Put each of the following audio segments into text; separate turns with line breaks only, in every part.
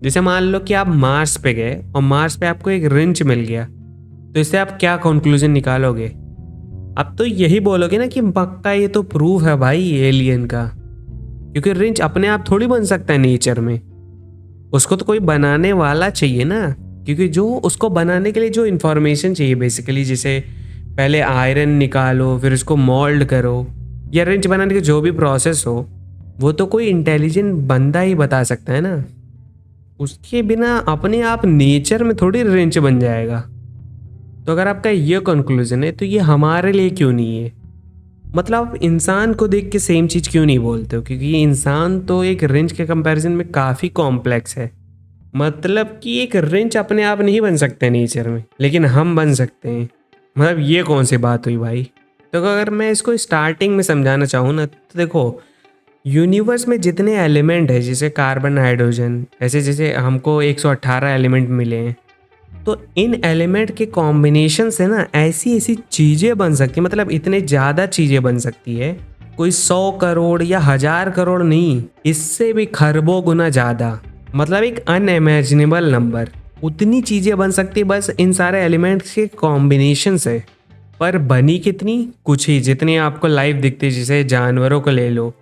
जैसे मान लो कि आप मार्स पे गए और मार्स पे आपको एक रिंच मिल गया, तो इससे आप क्या कंक्लूजन निकालोगे? अब तो यही बोलोगे ना कि पक्का ये तो प्रूफ है भाई एलियन का, क्योंकि रिंच अपने आप थोड़ी बन सकता है नेचर में। उसको तो कोई बनाने वाला चाहिए ना, क्योंकि जो उसको बनाने के लिए जो इन्फॉर्मेशन चाहिए बेसिकली, जैसे पहले आयरन निकालो फिर उसको मोल्ड करो, या रिंच बनाने की जो भी प्रोसेस हो, वो तो कोई इंटेलिजेंट बंदा ही बता सकता है ना। उसके बिना अपने आप नेचर में थोड़ी रिंच बन जाएगा। तो अगर आपका ये कंक्लूजन है तो ये हमारे लिए क्यों नहीं है? मतलब आप इंसान को देख के सेम चीज़ क्यों नहीं बोलते हो? क्योंकि ये इंसान तो एक रिंच के कंपैरिजन में काफ़ी कॉम्प्लेक्स है। मतलब कि एक रिंच अपने आप नहीं बन सकते नेचर में, लेकिन हम बन सकते हैं। मतलब ये कौन सी बात हुई भाई? तो अगर मैं इसको स्टार्टिंग में समझाना चाहूँ ना, तो देखो, यूनिवर्स में जितने एलिमेंट है, जैसे कार्बन हाइड्रोजन, ऐसे जैसे हमको 118 एलिमेंट मिले हैं, तो इन एलिमेंट के कॉम्बिनेशन से ना ऐसी ऐसी चीज़ें बन सकती, मतलब इतने ज़्यादा चीज़ें बन सकती है, कोई 100 करोड़ या 1000 करोड़ नहीं, इससे भी खरबों गुना ज़्यादा। मतलब एक अनइमेजिनेबल नंबर, उतनी चीज़ें बन सकती बस इन सारे एलिमेंट्स के कॉम्बिनेशन से। पर बनी कितनी? कुछ ही, जितनी आपको लाइफ दिखती है, जैसे जानवरों को ले लो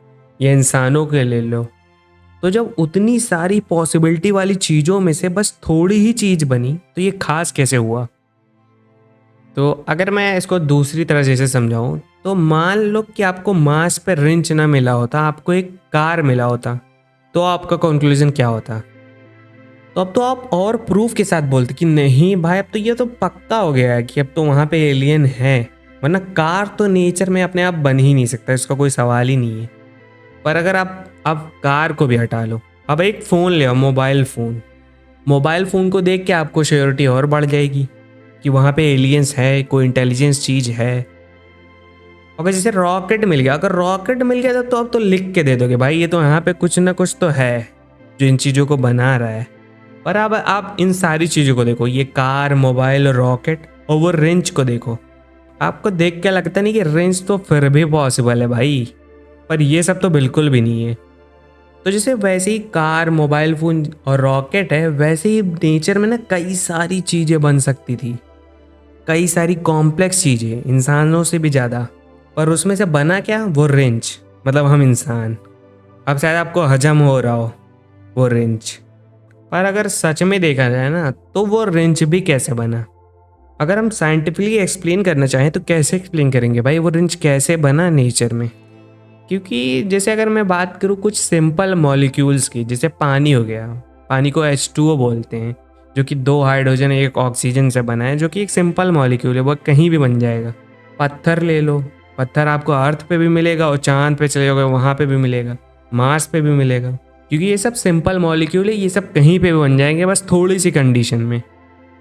या इंसानों को ले लो। तो जब उतनी सारी पॉसिबिलिटी वाली चीज़ों में से बस थोड़ी ही चीज़ बनी, तो ये खास कैसे हुआ? तो अगर मैं इसको दूसरी तरह जैसे समझाऊं, तो मान लो कि आपको मार्स पे रिंच ना मिला होता, आपको एक कार मिला होता, तो आपका कंक्लूजन क्या होता? तो अब तो आप और प्रूफ के साथ बोलते कि नहीं भाई, अब तो ये तो पक्का हो गया है कि अब तो वहाँ पे एलियन है, वरना कार तो नेचर में अपने आप बन ही नहीं सकता, इसका कोई सवाल ही नहीं है। पर अगर आप अब कार को भी हटा लो, अब एक फ़ोन ले आओ, मोबाइल फ़ोन। मोबाइल फ़ोन को देख के आपको श्योरिटी और बढ़ जाएगी कि वहाँ पे एलियंस है, कोई इंटेलिजेंस चीज़ है। अगर जैसे रॉकेट मिल गया, अगर रॉकेट मिल गया तो अब तो लिख के दे दोगे भाई ये तो यहाँ पे कुछ ना कुछ तो है जो इन चीज़ों को बना रहा है। पर अब आप इन सारी चीज़ों को देखो, ये कार, मोबाइल, रॉकेट और वो रेंज को देखो, आपको देख के लगता नहीं कि रेंज तो फिर भी पॉसिबल है भाई? पर ये सब तो बिल्कुल भी नहीं है। तो जैसे वैसे ही कार, मोबाइल फ़ोन और रॉकेट है, वैसे ही नेचर में ना कई सारी चीज़ें बन सकती थी, कई सारी कॉम्प्लेक्स चीज़ें, इंसानों से भी ज़्यादा। पर उसमें से बना क्या? वो रेंज, मतलब हम इंसान। अब शायद आपको हजम हो रहा हो वो रेंज, पर अगर सच में देखा जाए ना, तो वो रेंज भी कैसे बना? अगर हम साइंटिफिकली एक्सप्लेन करना चाहें तो कैसे एक्सप्लेन करेंगे भाई वो रेंज कैसे बना नेचर में? क्योंकि जैसे अगर मैं बात करूँ कुछ सिंपल मॉलिक्यूल्स की, जैसे पानी हो गया, पानी को H2O बोलते हैं, जो कि 2 हाइड्रोजन एक ऑक्सीजन से बना है, जो कि एक सिंपल मॉलिक्यूल है, वो कहीं भी बन जाएगा। पत्थर ले लो, पत्थर आपको अर्थ पे भी मिलेगा और चांद पे चले जाओगे वहाँ पे भी मिलेगा, मार्स पे भी मिलेगा, क्योंकि ये सब सिंपल मॉलिक्यूल है, ये सब कहीं पे भी बन जाएंगे बस थोड़ी सी कंडीशन में।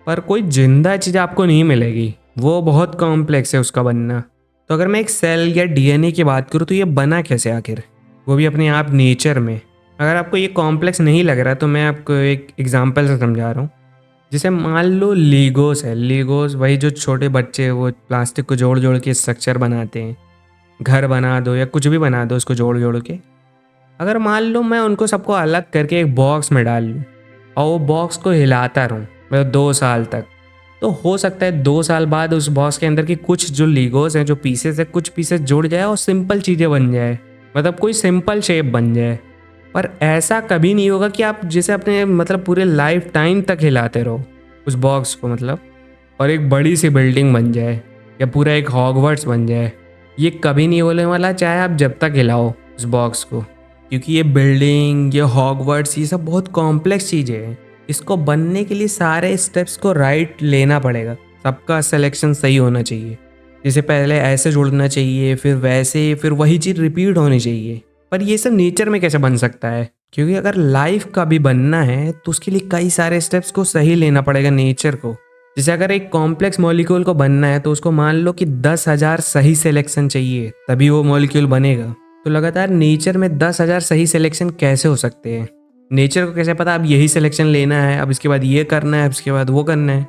पर कोई जिंदा चीज़ आपको नहीं मिलेगी, वो बहुत कॉम्प्लेक्स है उसका बनना। तो अगर मैं एक सेल या डीएनए की बात करूँ, तो ये बना कैसे आखिर, वो भी अपने आप नेचर में? अगर आपको ये कॉम्प्लेक्स नहीं लग रहा तो मैं आपको एक एग्जांपल से समझा रहा हूँ। जैसे मान लो लीगोस है, लीगोस वही जो छोटे बच्चे वो प्लास्टिक को जोड़ जोड़ के स्ट्रक्चर बनाते हैं, घर बना दो या कुछ भी बना दो उसको जोड़ जोड़ के। अगर मान लो मैं उनको सबको अलग करके एक बॉक्स में डाल लूँ और वो बॉक्स को हिलाता रहूँ मतलब 2 साल तक, तो हो सकता है 2 साल बाद उस बॉक्स के अंदर की कुछ जो लीगोस हैं, जो पीसेस है, कुछ पीसेस जुड़ जाए और सिंपल चीज़ें बन जाए, मतलब कोई सिंपल शेप बन जाए। पर ऐसा कभी नहीं होगा कि आप जैसे अपने मतलब पूरे लाइफ टाइम तक हिलाते रहो उस बॉक्स को, मतलब और एक बड़ी सी बिल्डिंग बन जाए या पूरा एक हॉगवर्ट्स बन जाए। ये कभी नहीं होने वाला, चाहे आप जब तक हिलाओ उस बॉक्स को, क्योंकि ये बिल्डिंग, ये हॉगवर्ट्स, ये सब बहुत कॉम्प्लेक्स चीज़ें हैं। इसको बनने के लिए सारे स्टेप्स को राइट लेना पड़ेगा, सबका सिलेक्शन सही होना चाहिए। जैसे पहले ऐसे जुड़ना चाहिए, फिर वैसे, फिर वही चीज़ रिपीट होनी चाहिए। पर ये सब नेचर में कैसे बन सकता है? क्योंकि अगर लाइफ का भी बनना है तो उसके लिए कई सारे स्टेप्स को सही लेना पड़ेगा नेचर को। जैसे अगर एक कॉम्प्लेक्स मॉलिक्यूल को बनना है तो उसको मान लो कि 10,000 सही सिलेक्शन चाहिए, तभी वो मॉलिक्यूल बनेगा। तो लगातार नेचर में 10,000 सही सिलेक्शन कैसे हो सकते हैं? नेचर को कैसे पता अब यही सिलेक्शन लेना है, अब इसके बाद ये करना है, अब इसके बाद वो करना है,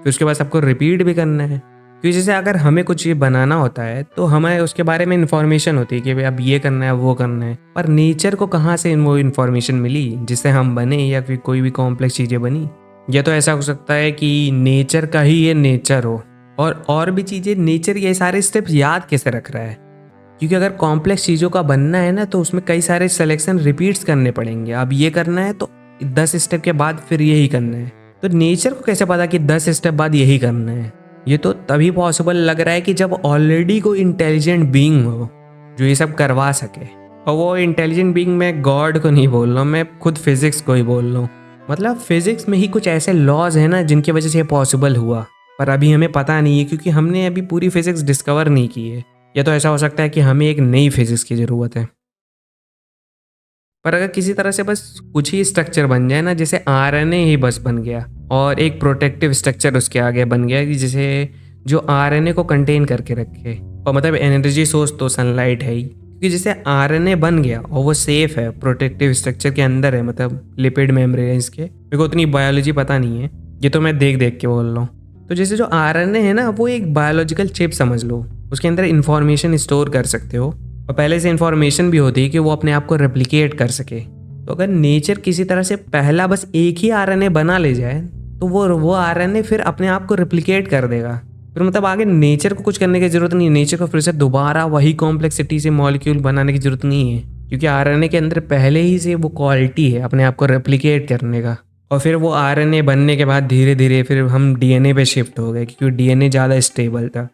फिर उसके बाद सबको रिपीट भी करना है? क्योंकि जैसे अगर हमें कुछ ये बनाना होता है तो हमें उसके बारे में इन्फॉर्मेशन होती है कि भाई अब ये करना है वो करना है, पर नेचर को कहाँ से वो इन्फॉर्मेशन मिली जिससे हम बने या फिर कोई भी कॉम्प्लेक्स चीज़ें बनी। या तो ऐसा हो सकता है कि नेचर का ही ये नेचर हो, और भी चीज़ें नेचर ये सारे स्टेप्स याद कैसे रख रहा है, क्योंकि अगर कॉम्प्लेक्स चीज़ों का बनना है ना तो उसमें कई सारे सिलेक्शन रिपीट्स करने पड़ेंगे। अब ये करना है तो 10 स्टेप के बाद फिर यही करना है, तो नेचर को कैसे पता कि 10 स्टेप बाद यही करना है। ये तो तभी पॉसिबल लग रहा है कि जब ऑलरेडी कोई इंटेलिजेंट बीइंग हो जो ये सब करवा सके। और वो इंटेलिजेंट बीइंग, मैं गॉड को नहीं बोल रहा हूँ, मैं खुद फिजिक्स को ही बोल रहा हूँ। मतलब फिजिक्स में ही कुछ ऐसे लॉज हैं ना जिनकी वजह से ये पॉसिबल हुआ, पर अभी हमें पता नहीं है क्योंकि हमने अभी पूरी फिजिक्स डिस्कवर नहीं की है। या तो ऐसा हो सकता है कि हमें एक नई फिजिक्स की ज़रूरत है। पर अगर किसी तरह से बस कुछ ही स्ट्रक्चर बन जाए ना, जैसे आरएनए ही बस बन गया और एक प्रोटेक्टिव स्ट्रक्चर उसके आगे बन गया कि जैसे जो आरएनए को कंटेन करके रखे, और मतलब एनर्जी सोर्स तो सनलाइट है ही, क्योंकि जैसे आरएनए बन गया और वो सेफ है, प्रोटेक्टिव स्ट्रक्चर के अंदर है, मतलब लिपिड मेम्ब्रेन है इसके। मेरे को उतनी बायोलॉजी पता नहीं है, ये तो मैं देख देख के बोल रहा हूँ। तो जैसे जो आरएनए है ना वो एक बायोलॉजिकल चिप समझ लो, उसके अंदर इंफॉर्मेशन स्टोर कर सकते हो और पहले से इंफॉर्मेशन भी होती है कि वो अपने आप को रेप्लिकेट कर सके। तो अगर नेचर किसी तरह से पहला बस एक ही आरएनए बना ले जाए तो वो आरएनए फिर अपने आप को रेप्लिकेट कर देगा। फिर मतलब आगे नेचर को कुछ करने की जरूरत नहीं है, नेचर को फिर से दोबारा वही कॉम्प्लेक्सिटी से मॉलिक्यूल बनाने की जरूरत नहीं है, क्योंकि आरएनए के अंदर पहले ही से वो क्वालिटी है अपने आप को रेप्लिकेट करने का। और फिर वो आरएनए बनने के बाद धीरे धीरे फिर हम डीएनए पे शिफ्ट हो गए, क्योंकि डीएनए ज़्यादा स्टेबल था।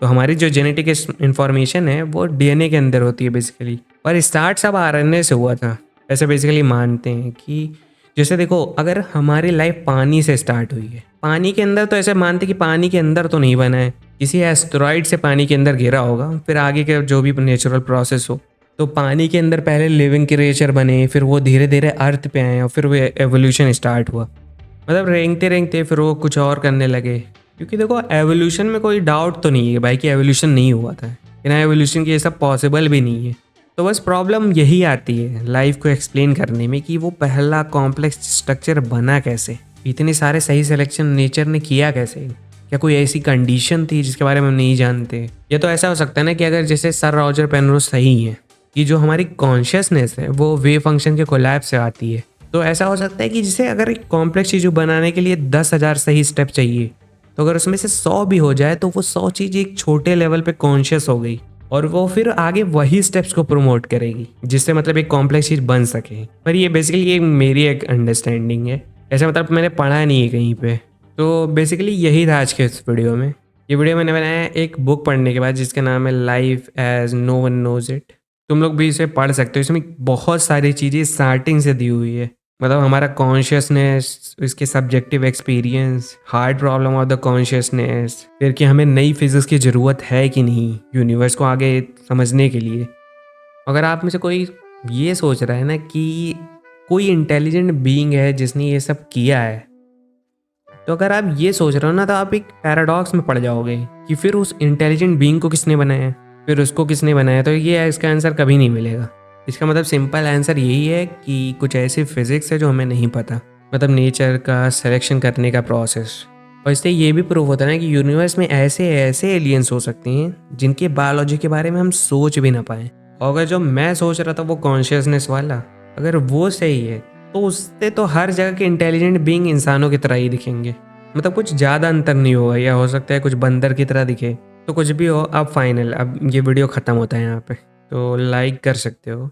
तो हमारी जो जेनेटिक इंफॉर्मेशन है वो डीएनए के अंदर होती है बेसिकली, पर स्टार्ट सब आरएनए से हुआ था। ऐसे बेसिकली मानते हैं कि जैसे देखो अगर हमारी लाइफ पानी से स्टार्ट हुई है, पानी के अंदर, तो ऐसे मानते कि पानी के अंदर तो नहीं बना है, किसी एस्टेरॉइड से पानी के अंदर गिरा होगा, फिर आगे के जो भी नेचुरल प्रोसेस हो। तो पानी के अंदर पहले लिविंग क्रिएचर बने, फिर वो धीरे धीरे अर्थ पे आए और फिर वो एवोल्यूशन स्टार्ट हुआ। मतलब रेंगते रेंगते फिर वो कुछ और करने लगे, क्योंकि देखो एवोल्यूशन में कोई डाउट तो नहीं है भाई कि एवोल्यूशन नहीं हुआ था, बिना एवोल्यूशन के ये सब पॉसिबल भी नहीं है। तो बस प्रॉब्लम यही आती है लाइफ को एक्सप्लेन करने में कि वो पहला कॉम्प्लेक्स स्ट्रक्चर बना कैसे, इतने सारे सही सिलेक्शन नेचर ने किया कैसे, क्या कोई ऐसी कंडीशन थी जिसके बारे में हम नहीं जानते। या तो ऐसा हो सकता है ना कि अगर जैसे सर रॉजर पेनरोज सही है कि जो हमारी कॉन्शियसनेस है वो वेव फंक्शन के कोलैप्स से आती है, तो ऐसा हो सकता है कि जैसे अगर एक कॉम्प्लेक्स चीज़ बनाने के लिए 10,000 सही स्टेप चाहिए, तो अगर उसमें से 100 भी हो जाए तो वो 100 चीज़ एक छोटे लेवल पे कॉन्शियस हो गई और वो फिर आगे वही स्टेप्स को प्रमोट करेगी, जिससे मतलब एक कॉम्प्लेक्स चीज़ बन सके। पर ये बेसिकली ये मेरी एक अंडरस्टैंडिंग है, ऐसा मतलब मैंने पढ़ा नहीं है कहीं पे। तो बेसिकली यही था आज के इस वीडियो में। ये वीडियो मैंने बनाया एक बुक पढ़ने के बाद जिसका नाम है life as no one knows it. तुम लोग भी इसे पढ़ सकते हो, इसमें बहुत सारी चीज़ें स्टार्टिंग से दी हुई है, मतलब हमारा कॉन्शियसनेस, इसके subjective experience, hard problem of the consciousness, फिर कि हमें नई फिजिक्स की ज़रूरत है कि नहीं यूनिवर्स को आगे समझने के लिए। अगर आप में से कोई ये सोच रहा है ना कि कोई इंटेलिजेंट बीइंग है जिसने ये सब किया है, तो अगर आप ये सोच रहे हो ना तो आप एक पैराडॉक्स में पड़ जाओगे कि फिर उस इंटेलिजेंट बीइंग को किसने बनाया, फिर उसको किसने बनाया। तो ये इसका आंसर कभी नहीं मिलेगा। इसका मतलब सिंपल आंसर यही है कि कुछ ऐसी फिजिक्स है जो हमें नहीं पता, मतलब नेचर का सिलेक्शन करने का प्रोसेस। और इससे ये भी प्रूव होता है ना कि यूनिवर्स में ऐसे ऐसे एलियंस हो सकते हैं जिनके बायोलॉजी के बारे में हम सोच भी ना पाए। और अगर जो मैं सोच रहा था वो कॉन्शियसनेस वाला, अगर वो सही है तो उससे तो हर जगह के इंटेलिजेंट बीइंग इंसानों की तरह ही दिखेंगे, मतलब कुछ ज़्यादा अंतर नहीं होगा। या हो सकता है कुछ बंदर की तरह दिखे, तो कुछ भी हो। अब फाइनल, अब ये वीडियो ख़त्म होता है यहाँ पे, तो लाइक कर सकते हो।